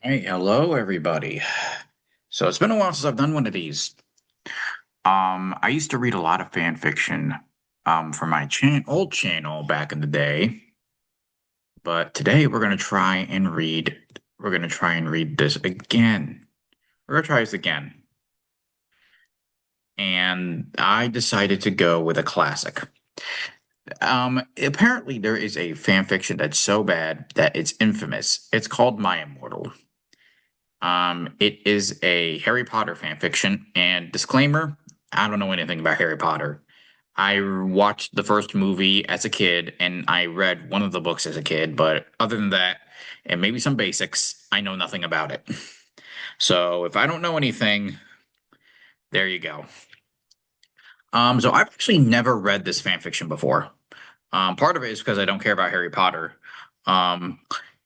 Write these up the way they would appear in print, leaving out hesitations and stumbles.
Hey, hello everybody. So it's been a while since I've done one of these. I used to read a lot of fan fiction for my old channel back in the day, but today we're gonna try and read this again. We're gonna try this again. And I decided to go with a classic. Apparently there is a fan fiction that's so bad that it's infamous. It's called My Immortal. It is a Harry Potter fan fiction, and disclaimer, I don't know anything about Harry Potter. I watched the first movie as a kid, and I read one of the books as a kid, but other than that, and maybe some basics, I know nothing about it. So if I don't know anything, there you go. So I've actually never read this fan fiction before. Part of it is because I don't care about Harry Potter. Um,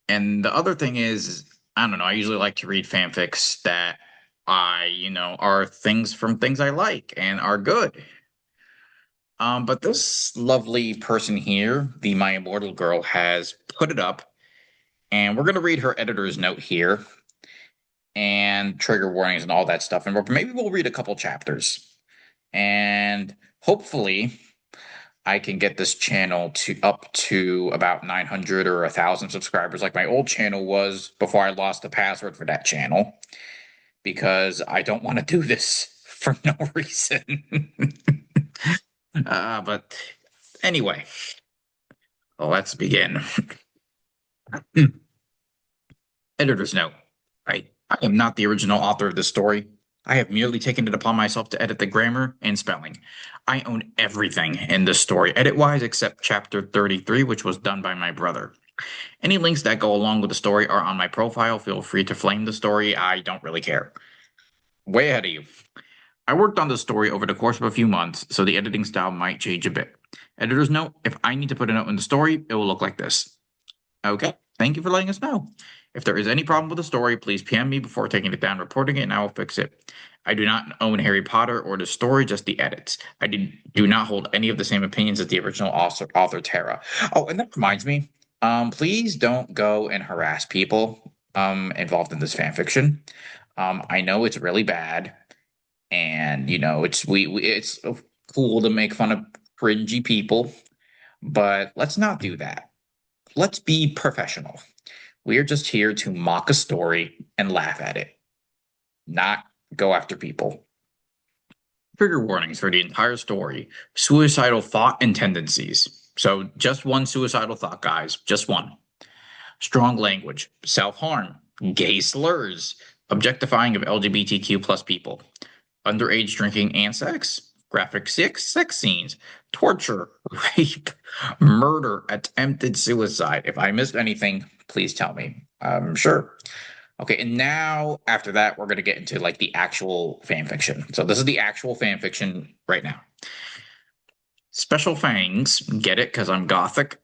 and the other thing is, I don't know, I usually like to read fanfics that are things from things I like and are good. But this lovely person here, the My Immortal girl, has put it up, and we're gonna read her editor's note here and trigger warnings and all that stuff. And maybe we'll read a couple chapters. And hopefully I can get this channel to up to about 900 or 1,000 subscribers like my old channel was before I lost the password for that channel because I don't want to do this for no reason. But anyway, let's begin. Editor's note. I am not the original author of this story. I have merely taken it upon myself to edit the grammar and spelling. I own everything in this story, edit-wise, except chapter 33, which was done by my brother. Any links that go along with the story are on my profile. Feel free to flame the story. I don't really care. Way ahead of you. I worked on the story over the course of a few months, so the editing style might change a bit. Editor's note, if I need to put a note in the story, it will look like this. Okay, thank you for letting us know. If there is any problem with the story, please PM me before taking it down, reporting it, and I will fix it. I do not own Harry Potter or the story, just the edits. I do not hold any of the same opinions as the original author Tara. Oh, and that reminds me, please don't go and harass people involved in this fan fiction. I know it's really bad, and it's cool to make fun of cringy people, but let's not do that. Let's be professional. We are just here to mock a story and laugh at it, not go after people. Trigger warnings for the entire story: suicidal thought and tendencies. So, just one suicidal thought, guys. Just one. Strong language, self harm, gay slurs, objectifying of LGBTQ plus people, underage drinking and sex, graphic sex scenes, torture, rape, murder, attempted suicide. If I missed anything, please tell me. I'm sure. Okay, and now after that, we're gonna get into like the actual fan fiction. So this is the actual fan fiction right now. Special fangs, get it? Because I'm gothic.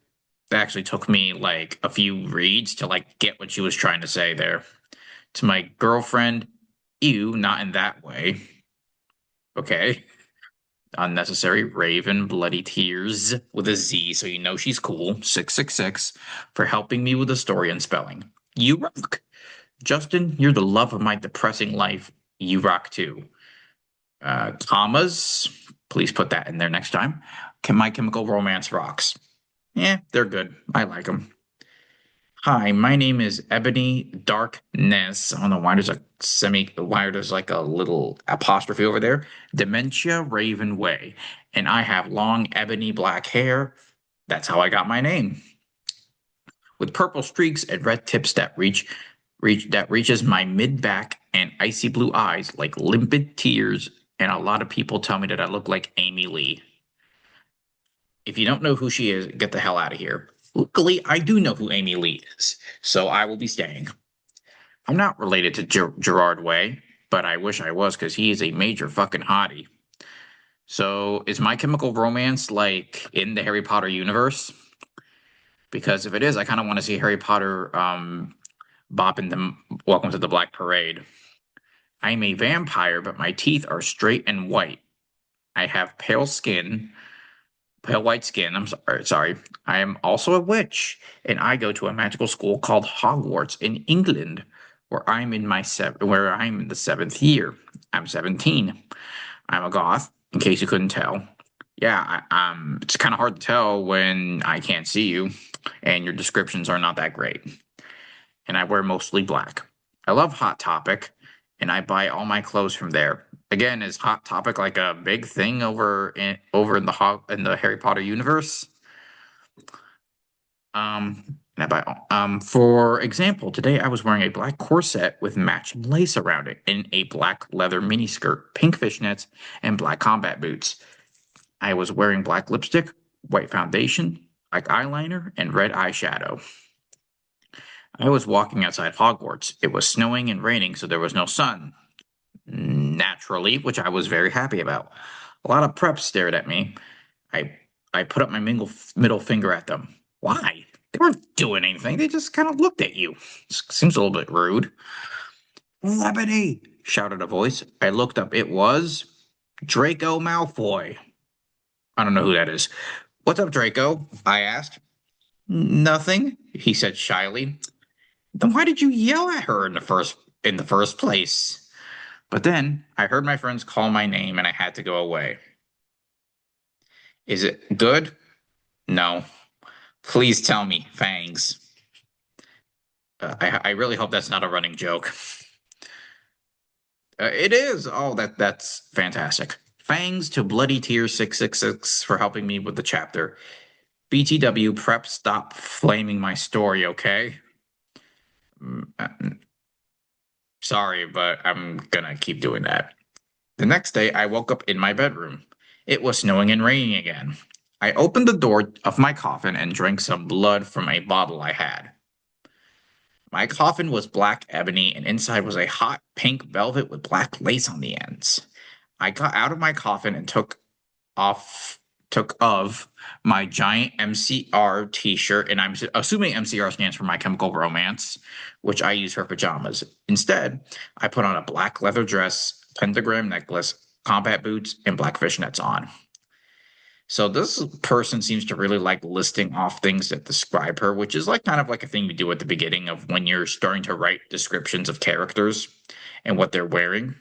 It actually took me like a few reads to like get what she was trying to say there. To my girlfriend, ew, not in that way. Okay. Unnecessary Raven Bloody Tears with a Z, so you know she's cool. 666 for helping me with the story and spelling. You rock. Justin, you're the love of my depressing life. You rock too. Commas, please put that in there next time. My Chemical Romance rocks. Yeah, they're good. I like them. Hi, my name is Ebony Darkness. I don't know why there's like a little apostrophe over there. Dementia Raven Way. And I have long ebony black hair. That's how I got my name. With purple streaks and red tips that reaches my mid back and icy blue eyes like limpid tears, and a lot of people tell me that I look like Amy Lee. If you don't know who she is, get the hell out of here. Luckily, I do know who Amy Lee is, so I will be staying. I'm not related to Gerard Way, but I wish I was because he is a major fucking hottie. So, is My Chemical Romance like in the Harry Potter universe? Because if it is, I kind of want to see Harry Potter bopping them Welcome to the Black Parade. I'm a vampire, but my teeth are straight and white. I have pale white skin. I'm sorry. I am also a witch, and I go to a magical school called Hogwarts in England, where I'm in the seventh year. I'm 17. I'm a goth, in case you couldn't tell. Yeah, it's kind of hard to tell when I can't see you, and your descriptions are not that great. And I wear mostly black. I love Hot Topic, and I buy all my clothes from there. Again, is Hot Topic like a big thing over in the Harry Potter universe? For example, today I was wearing a black corset with matching lace around it, and a black leather miniskirt, pink fishnets, and black combat boots. I was wearing black lipstick, white foundation, black eyeliner, and red eyeshadow. I was walking outside Hogwarts. It was snowing and raining, so there was no sun. Naturally, which I was very happy about. A lot of preps stared at me. I I put up my middle finger at them. Why? They weren't doing anything. They just kind of looked at you. Seems a little bit rude. Lebony! Shouted a voice. I looked up. It was Draco Malfoy. I don't know who that is. What's up, Draco? I asked. Nothing, he said shyly. Then why did you yell at her in the first place? But then I heard my friends call my name and I had to go away. Is it good? No. Please tell me, Fangs. I really hope that's not a running joke. It is. Oh, that's fantastic. Fangs to Bloody Tear 666 for helping me with the chapter. BTW prep, stop flaming my story, okay? Sorry, but I'm gonna keep doing that. The next day, I woke up in my bedroom. It was snowing and raining again. I opened the door of my coffin and drank some blood from a bottle I had. My coffin was black ebony, and inside was a hot pink velvet with black lace on the ends. I got out of my coffin and off took of my giant MCR t-shirt, and I'm assuming MCR stands for My Chemical Romance, which I use for pajamas. Instead, I put on a black leather dress, pentagram necklace, combat boots, and black fishnets on. So this person seems to really like listing off things that describe her, which is like kind of like a thing you do at the beginning of when you're starting to write descriptions of characters and what they're wearing.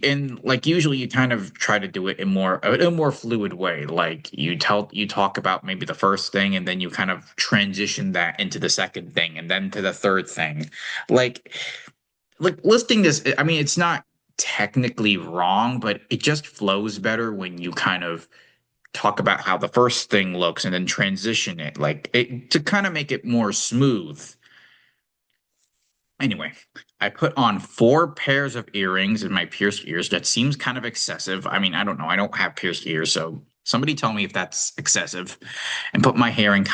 And like usually you kind of try to do it in a more fluid way. Like you talk about maybe the first thing and then you kind of transition that into the second thing and then to the third thing. Like like listing this, I mean, it's not technically wrong, but it just flows better when you kind of talk about how the first thing looks and then transition it, like it to kind of make it more smooth. Anyway, I put on 4 pairs of earrings in my pierced ears. That seems kind of excessive. I mean, I don't know. I don't have pierced ears, so somebody tell me if that's excessive. And put my hair in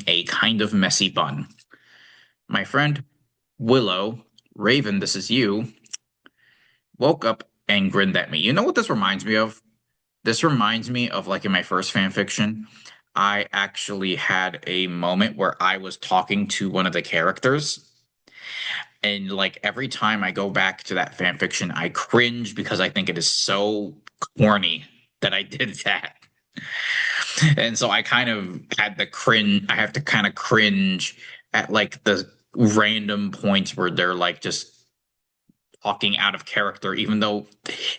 a kind of messy bun. My friend Willow, Raven, this is you, woke up and grinned at me. You know what this reminds me of? This reminds me of like in my first fan fiction, I actually had a moment where I was talking to one of the characters. And like every time I go back to that fan fiction, I cringe because I think it is so corny that I did that. And so I kind of had the cringe, I have to kind of cringe at like the random points where they're like just talking out of character, even though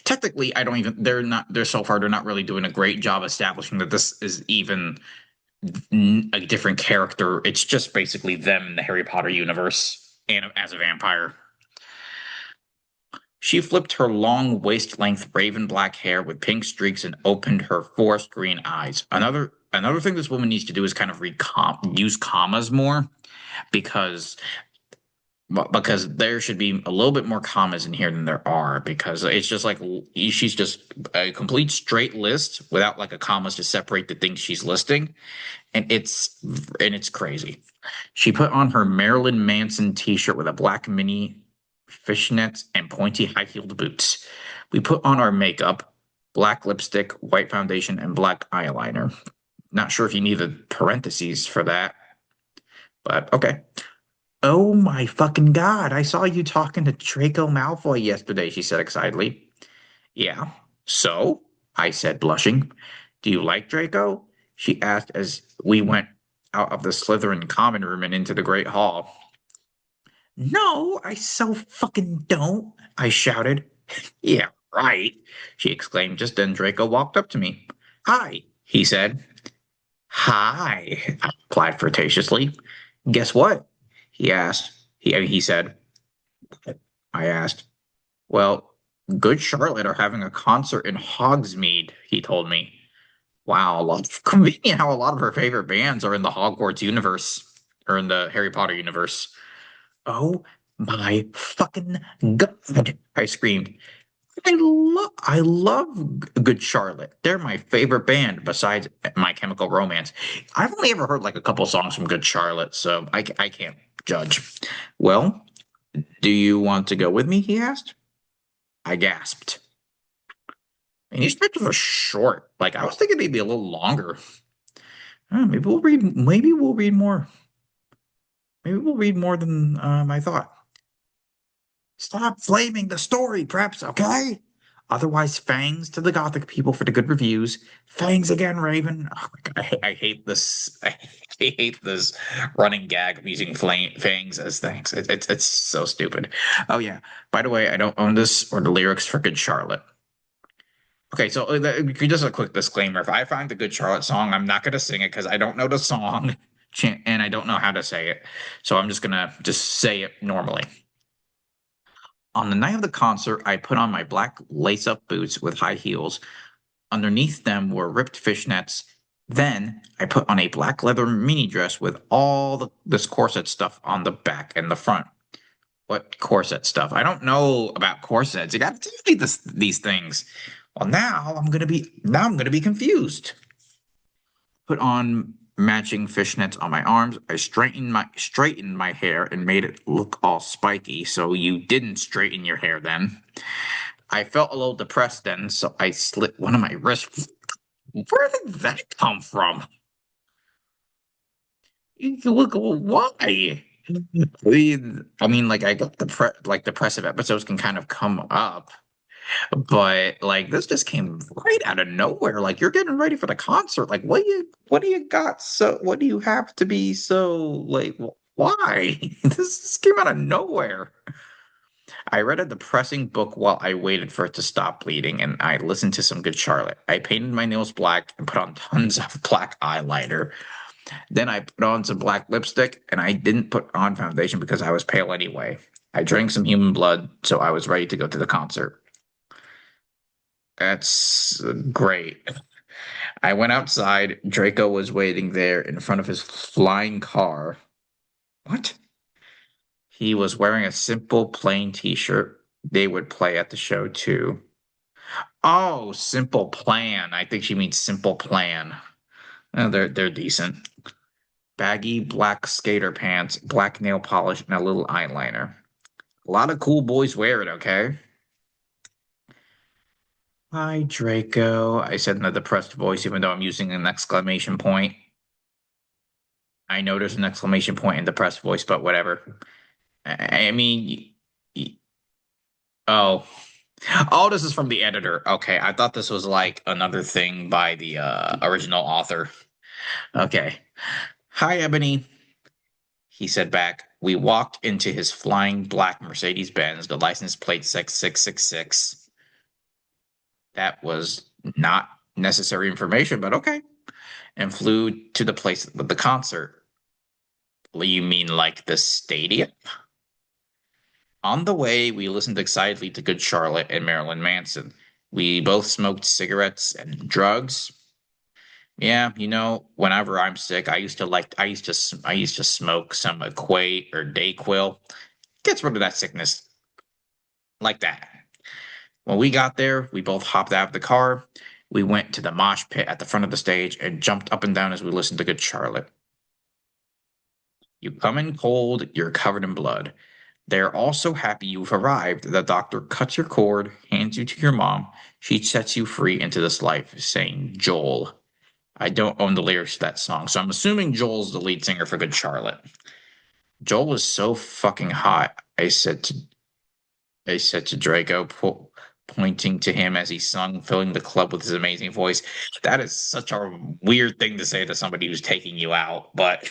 technically I don't even they're so far they're not really doing a great job establishing that this is even a different character. It's just basically them in the Harry Potter universe and as a vampire. She flipped her long waist-length raven black hair with pink streaks and opened her forest green eyes. Another thing this woman needs to do is kind of use commas more because because there should be a little bit more commas in here than there are because it's just like she's just a complete straight list without like a commas to separate the things she's listing, and it's crazy. She put on her Marilyn Manson t-shirt with a black mini fishnets and pointy high-heeled boots. We put on our makeup, black lipstick, white foundation, and black eyeliner. Not sure if you needed parentheses for that, but okay. Oh my fucking God, I saw you talking to Draco Malfoy yesterday, she said excitedly. Yeah, so? I said, blushing. Do you like Draco? She asked as we went out of the Slytherin common room and into the Great Hall. No, I so fucking don't, I shouted. Yeah, right, she exclaimed. Just then Draco walked up to me. Hi, he said. Hi, I replied flirtatiously. Guess what? He asked. He said. I asked. Well, Good Charlotte are having a concert in Hogsmeade, he told me. Wow, a lot of convenient how a lot of her favorite bands are in the Hogwarts universe or in the Harry Potter universe. Oh my fucking god! I screamed. I love Good Charlotte. They're my favorite band besides My Chemical Romance. I've only ever heard like a couple songs from Good Charlotte, so I can't judge. Well, do you want to go with me? He asked. I gasped. And these stretches are short. Like I was thinking they'd be a little longer. Maybe we'll read. Maybe we'll read more. Maybe we'll read more than I thought. Stop flaming the story, perhaps, okay? Otherwise, fangs to the Gothic people for the good reviews. Fangs again, Raven. Oh my God, I hate this. I hate this running gag of using fangs as things. It's so stupid. Oh yeah. By the way, I don't own this or the lyrics for Good Charlotte. Okay, so just a quick disclaimer. If I find the Good Charlotte song, I'm not going to sing it because I don't know the song and I don't know how to say it. So I'm just going to just say it normally. On the night of the concert, I put on my black lace-up boots with high heels. Underneath them were ripped fishnets. Then I put on a black leather mini dress with all this corset stuff on the back and the front. What corset stuff? I don't know about corsets. You got to tell me these things. Well, now I'm gonna be confused. Put on matching fishnets on my arms. I straightened my hair and made it look all spiky. So you didn't straighten your hair then. I felt a little depressed then, so I slit one of my wrists. Where did that come from? You look why? I mean, like I got like depressive episodes can kind of come up, but like this just came right out of nowhere. Like you're getting ready for the concert. Like what do you got? So what do you have to be so like why? This came out of nowhere. I read a depressing book while I waited for it to stop bleeding, and I listened to some Good Charlotte. I painted my nails black and put on tons of black eyeliner. Then I put on some black lipstick, and I didn't put on foundation because I was pale anyway. I drank some human blood, so I was ready to go to the concert. That's great. I went outside. Draco was waiting there in front of his flying car. What? He was wearing a simple plain t-shirt. They would play at the show too. Oh, Simple Plan. I think she means Simple Plan. They're decent. Baggy black skater pants, black nail polish, and a little eyeliner. A lot of cool boys wear it, okay? Hi, Draco, I said in a depressed voice, even though I'm using an exclamation point. I know there's an exclamation point in depressed voice, but whatever. I mean, oh. Oh, this is from the editor. Okay, I thought this was like another thing by the original author. Okay. Hi, Ebony, he said back. We walked into his flying black Mercedes Benz, the license plate 6666. That was not necessary information, but okay. And flew to the place of the concert. You mean like the stadium? On the way, we listened excitedly to Good Charlotte and Marilyn Manson. We both smoked cigarettes and drugs. Yeah, whenever I'm sick, I used to smoke some Equate or Dayquil. Gets rid of that sickness like that. When we got there, we both hopped out of the car. We went to the mosh pit at the front of the stage and jumped up and down as we listened to Good Charlotte. You come in cold, you're covered in blood. They're all so happy you've arrived. The doctor cuts your cord, hands you to your mom. She sets you free into this life, saying, Joel. I don't own the lyrics to that song, so I'm assuming Joel's the lead singer for Good Charlotte. Joel was so fucking hot, I said to Draco, pointing to him as he sung, filling the club with his amazing voice. That is such a weird thing to say to somebody who's taking you out, but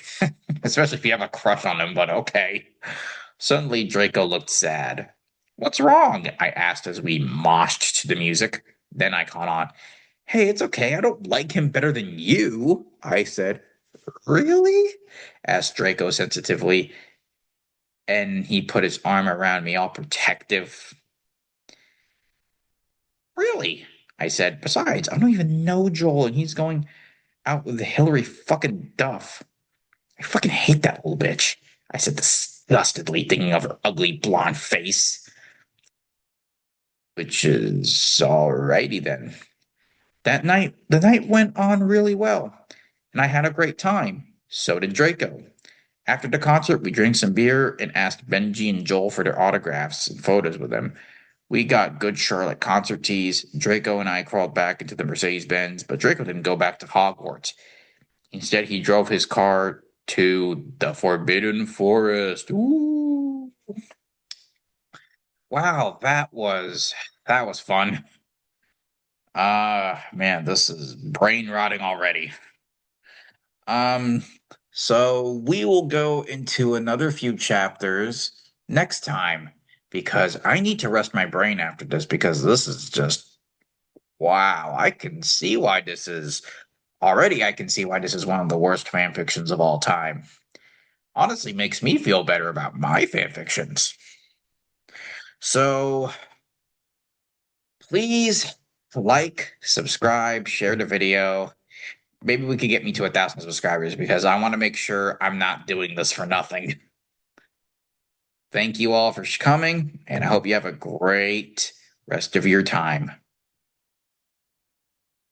especially if you have a crush on him, but okay. Suddenly, Draco looked sad. What's wrong? I asked as we moshed to the music. Then I caught on. Hey, it's okay. I don't like him better than you, I said. Really? Asked Draco sensitively, and he put his arm around me, all protective. Really? I said. Besides, I don't even know Joel, and he's going out with Hillary fucking Duff. I fucking hate that little bitch, I said disgustedly, thinking of her ugly blonde face. Which is alrighty then. The night went on really well, and I had a great time. So did Draco. After the concert, we drank some beer and asked Benji and Joel for their autographs and photos with them. We got good Charlotte concert tees. Draco and I crawled back into the Mercedes Benz, but Draco didn't go back to Hogwarts. Instead, he drove his car to the Forbidden Forest. Ooh. Wow, that was fun. Man, this is brain rotting already. Um, so we will go into another few chapters next time because I need to rest my brain after this because this is just wow. I can see why this is already I can see why this is one of the worst fan fictions of all time. Honestly makes me feel better about my fan fictions. So please like, subscribe, share the video. Maybe we could get me to 1,000 subscribers because I want to make sure I'm not doing this for nothing. Thank you all for coming, and I hope you have a great rest of your time.